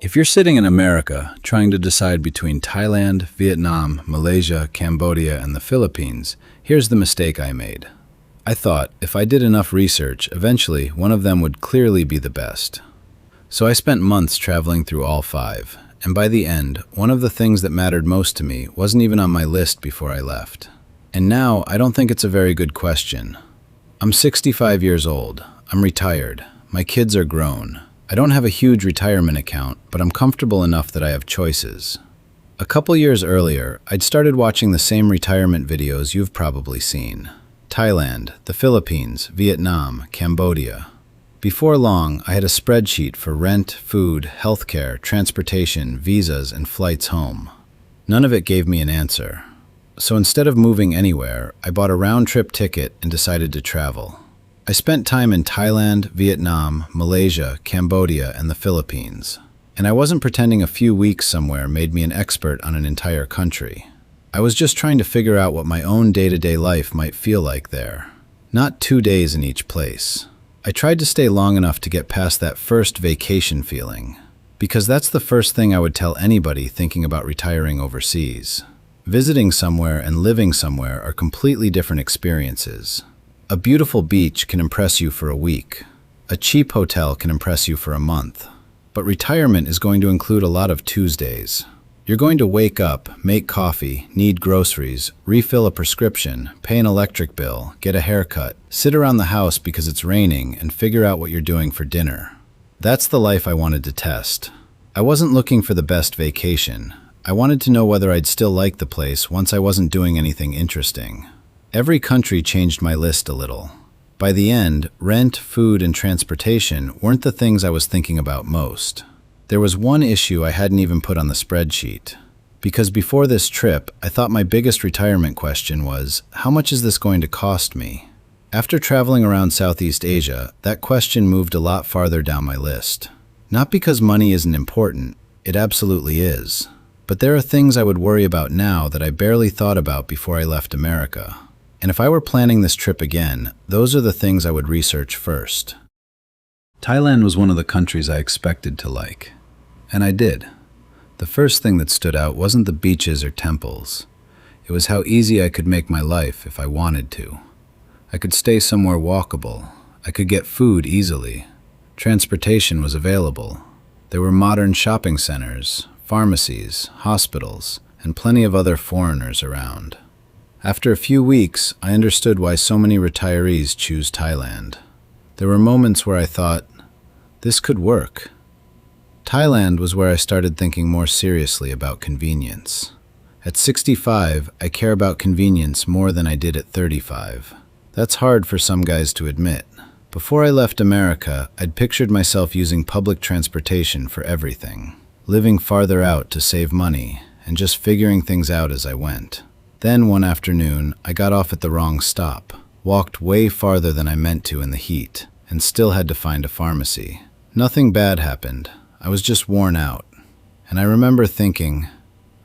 If you're sitting in America trying to decide between Thailand, Vietnam, Malaysia, Cambodia, and the Philippines, here's the mistake I made. I thought if I did enough research, eventually one of them would clearly be the best. So I spent months traveling through all five, and by the end, one of the things that mattered most to me wasn't even on my list before I left. And now, I don't think it's a very good question. I'm 65 years old. I'm retired. My kids are grown. I don't have a huge retirement account, but I'm comfortable enough that I have choices. A couple years earlier, I'd started watching the same retirement videos you've probably seen. Thailand, the Philippines, Vietnam, Cambodia. Before long, I had a spreadsheet for rent, food, healthcare, transportation, visas, and flights home. None of it gave me an answer. So instead of moving anywhere, I bought a round-trip ticket and decided to travel. I spent time in Thailand, Vietnam, Malaysia, Cambodia, and the Philippines. And I wasn't pretending a few weeks somewhere made me an expert on an entire country. I was just trying to figure out what my own day-to-day life might feel like there. Not 2 days in each place. I tried to stay long enough to get past that first vacation feeling, because that's the first thing I would tell anybody thinking about retiring overseas. Visiting somewhere and living somewhere are completely different experiences. A beautiful beach can impress you for a week. A cheap hotel can impress you for a month. But retirement is going to include a lot of Tuesdays. You're going to wake up, make coffee, need groceries, refill a prescription, pay an electric bill, get a haircut, sit around the house because it's raining, and figure out what you're doing for dinner. That's the life I wanted to test. I wasn't looking for the best vacation. I wanted to know whether I'd still like the place once I wasn't doing anything interesting. Every country changed my list a little. By the end, rent, food, and transportation weren't the things I was thinking about most. There was one issue I hadn't even put on the spreadsheet. Because before this trip, I thought my biggest retirement question was, how much is this going to cost me? After traveling around Southeast Asia, that question moved a lot farther down my list. Not because money isn't important, it absolutely is. But there are things I would worry about now that I barely thought about before I left America. And if I were planning this trip again, those are the things I would research first. Thailand was one of the countries I expected to like. And I did. The first thing that stood out wasn't the beaches or temples. It was how easy I could make my life if I wanted to. I could stay somewhere walkable. I could get food easily. Transportation was available. There were modern shopping centers, pharmacies, hospitals, and plenty of other foreigners around. After a few weeks, I understood why so many retirees choose Thailand. There were moments where I thought, this could work. Thailand was where I started thinking more seriously about convenience. At 65, I care about convenience more than I did at 35. That's hard for some guys to admit. Before I left America, I'd pictured myself using public transportation for everything, living farther out to save money, and just figuring things out as I went. Then one afternoon, I got off at the wrong stop, walked way farther than I meant to in the heat, and still had to find a pharmacy. Nothing bad happened. I was just worn out. And I remember thinking,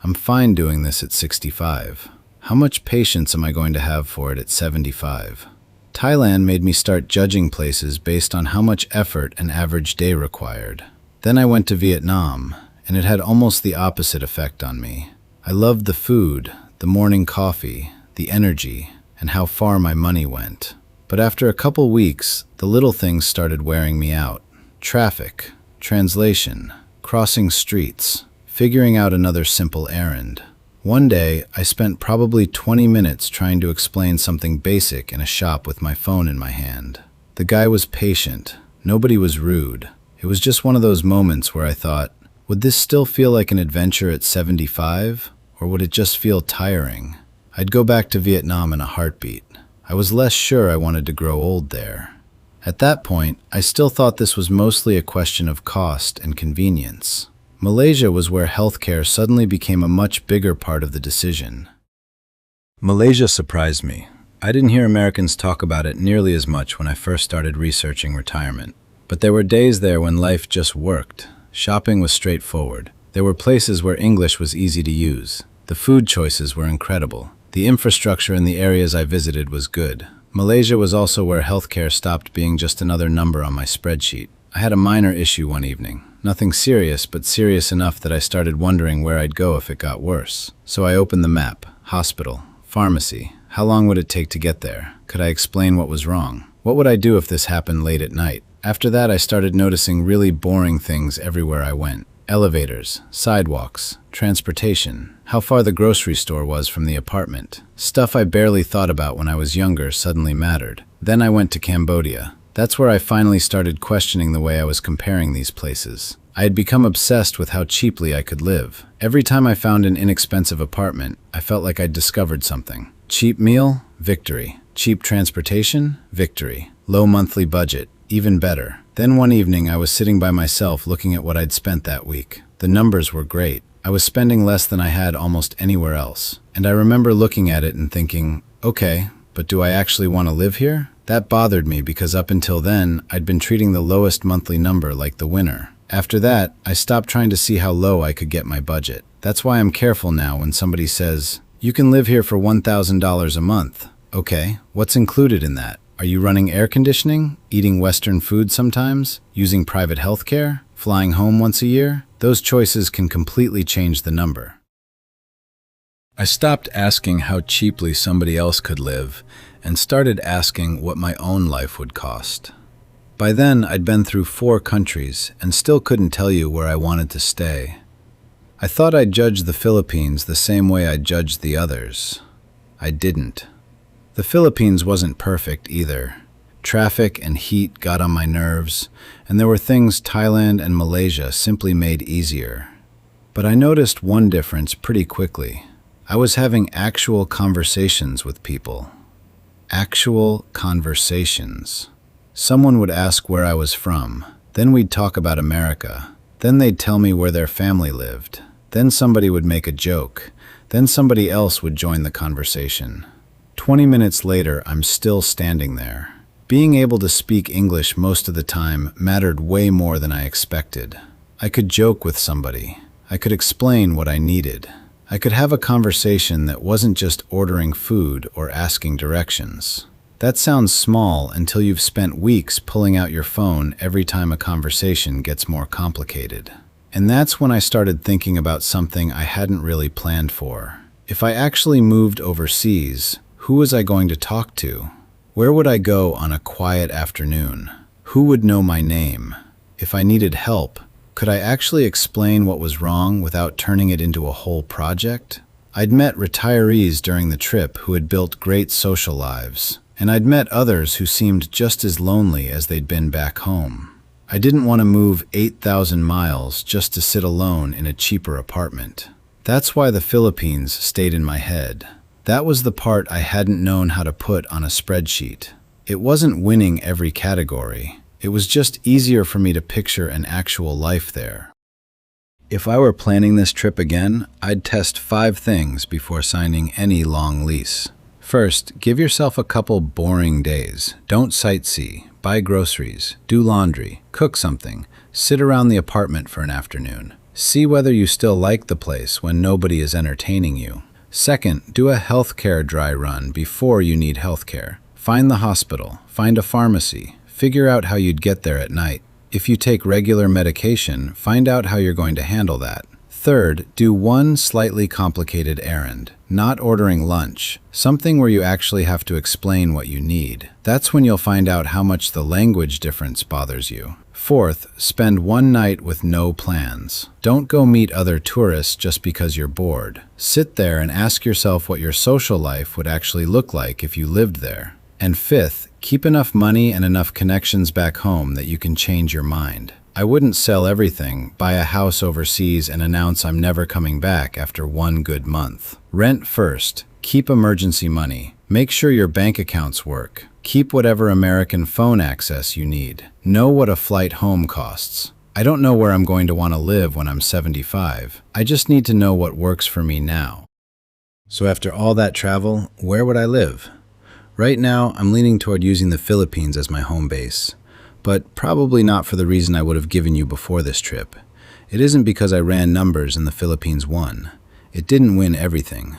I'm fine doing this at 65. How much patience am I going to have for it at 75? Thailand made me start judging places based on how much effort an average day required. Then I went to Vietnam, and it had almost the opposite effect on me. I loved the food, the morning coffee, the energy, and how far my money went. But after a couple weeks, the little things started wearing me out. Traffic, translation, crossing streets, figuring out another simple errand. One day, I spent probably 20 minutes trying to explain something basic in a shop with my phone in my hand. The guy was patient. Nobody was rude. It was just one of those moments where I thought, would this still feel like an adventure at 75? Or would it just feel tiring? I'd go back to Vietnam in a heartbeat. I was less sure I wanted to grow old there. At that point, I still thought this was mostly a question of cost and convenience. Malaysia was where healthcare suddenly became a much bigger part of the decision. Malaysia surprised me. I didn't hear Americans talk about it nearly as much when I first started researching retirement. But there were days there when life just worked. Shopping was straightforward. There were places where English was easy to use. The food choices were incredible. The infrastructure in the areas I visited was good. Malaysia was also where healthcare stopped being just another number on my spreadsheet. I had a minor issue one evening. Nothing serious, but serious enough that I started wondering where I'd go if it got worse. So I opened the map. Hospital. Pharmacy. How long would it take to get there? Could I explain what was wrong? What would I do if this happened late at night? After that, I started noticing really boring things everywhere I went. Elevators, sidewalks, transportation, how far the grocery store was from the apartment. Stuff I barely thought about when I was younger suddenly mattered. Then I went to Cambodia. That's where I finally started questioning the way I was comparing these places. I had become obsessed with how cheaply I could live. Every time I found an inexpensive apartment, I felt like I'd discovered something. Cheap meal? Victory. Cheap transportation? Victory. Low monthly budget? Even better. Then one evening I was sitting by myself looking at what I'd spent that week. The numbers were great. I was spending less than I had almost anywhere else. And I remember looking at it and thinking, okay, but do I actually want to live here? That bothered me because up until then, I'd been treating the lowest monthly number like the winner. After that, I stopped trying to see how low I could get my budget. That's why I'm careful now when somebody says, you can live here for $1,000 a month. Okay, what's included in that? Are you running air conditioning? Eating Western food sometimes? Using private health care? Flying home once a year? Those choices can completely change the number. I stopped asking how cheaply somebody else could live and started asking what my own life would cost. By then, I'd been through 4 countries and still couldn't tell you where I wanted to stay. I thought I'd judge the Philippines the same way I judged the others. I didn't. The Philippines wasn't perfect either. Traffic and heat got on my nerves, and there were things Thailand and Malaysia simply made easier. But I noticed one difference pretty quickly. I was having actual conversations with people. Actual conversations. Someone would ask where I was from. Then we'd talk about America. Then they'd tell me where their family lived. Then somebody would make a joke. Then somebody else would join the conversation. 20 minutes later, I'm still standing there. Being able to speak English most of the time mattered way more than I expected. I could joke with somebody. I could explain what I needed. I could have a conversation that wasn't just ordering food or asking directions. That sounds small until you've spent weeks pulling out your phone every time a conversation gets more complicated. And that's when I started thinking about something I hadn't really planned for. If I actually moved overseas, who was I going to talk to? Where would I go on a quiet afternoon? Who would know my name? If I needed help, could I actually explain what was wrong without turning it into a whole project? I'd met retirees during the trip who had built great social lives, and I'd met others who seemed just as lonely as they'd been back home. I didn't want to move 8,000 miles just to sit alone in a cheaper apartment. That's why the Philippines stayed in my head. That was the part I hadn't known how to put on a spreadsheet. It wasn't winning every category. It was just easier for me to picture an actual life there. If I were planning this trip again, I'd test 5 things before signing any long lease. First, give yourself a couple boring days. Don't sightsee, buy groceries, do laundry, cook something, sit around the apartment for an afternoon. See whether you still like the place when nobody is entertaining you. Second, do a healthcare dry run before you need healthcare. Find the hospital, find a pharmacy, figure out how you'd get there at night. If you take regular medication, find out how you're going to handle that. Third, do one slightly complicated errand, not ordering lunch, something where you actually have to explain what you need. That's when you'll find out how much the language difference bothers you. Fourth, spend one night with no plans. Don't go meet other tourists just because you're bored. Sit there and ask yourself what your social life would actually look like if you lived there. And fifth, keep enough money and enough connections back home that you can change your mind. I wouldn't sell everything, buy a house overseas and announce I'm never coming back after one good month. Rent first. Keep emergency money. Make sure your bank accounts work. Keep whatever American phone access you need. Know what a flight home costs. I don't know where I'm going to want to live when I'm 75. I just need to know what works for me now. So after all that travel, where would I live? Right now, I'm leaning toward using the Philippines as my home base. But probably not for the reason I would have given you before this trip. It isn't because I ran numbers and the Philippines won. It didn't win everything.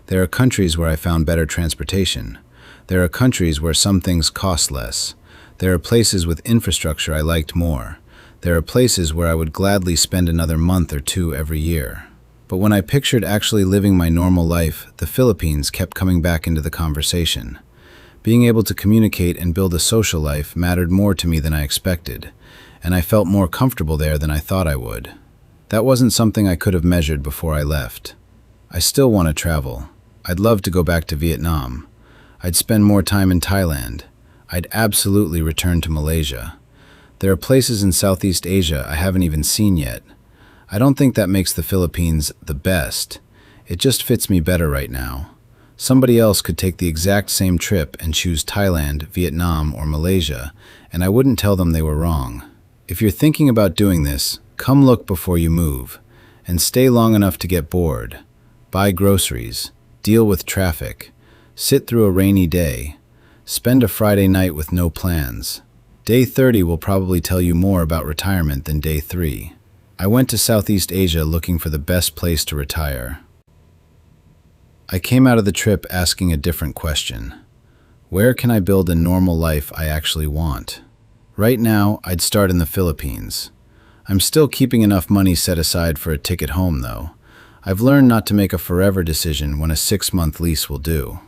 There are countries where I found better transportation. There are countries where some things cost less. There are places with infrastructure I liked more. There are places where I would gladly spend another month or two every year. But when I pictured actually living my normal life, the Philippines kept coming back into the conversation. Being able to communicate and build a social life mattered more to me than I expected, and I felt more comfortable there than I thought I would. That wasn't something I could have measured before I left. I still want to travel. I'd love to go back to Vietnam. I'd spend more time in Thailand. I'd absolutely return to Malaysia. There are places in Southeast Asia I haven't even seen yet. I don't think that makes the Philippines the best. It just fits me better right now. Somebody else could take the exact same trip and choose Thailand, Vietnam, or Malaysia, and I wouldn't tell them they were wrong. If you're thinking about doing this, come look before you move, and stay long enough to get bored. Buy groceries, deal with traffic, sit through a rainy day, spend a Friday night with no plans. Day 30 will probably tell you more about retirement than day 3. I went to Southeast Asia looking for the best place to retire. I came out of the trip asking a different question. Where can I build a normal life I actually want? Right now, I'd start in the Philippines. I'm still keeping enough money set aside for a ticket home, though. I've learned not to make a forever decision when a 6-month lease will do.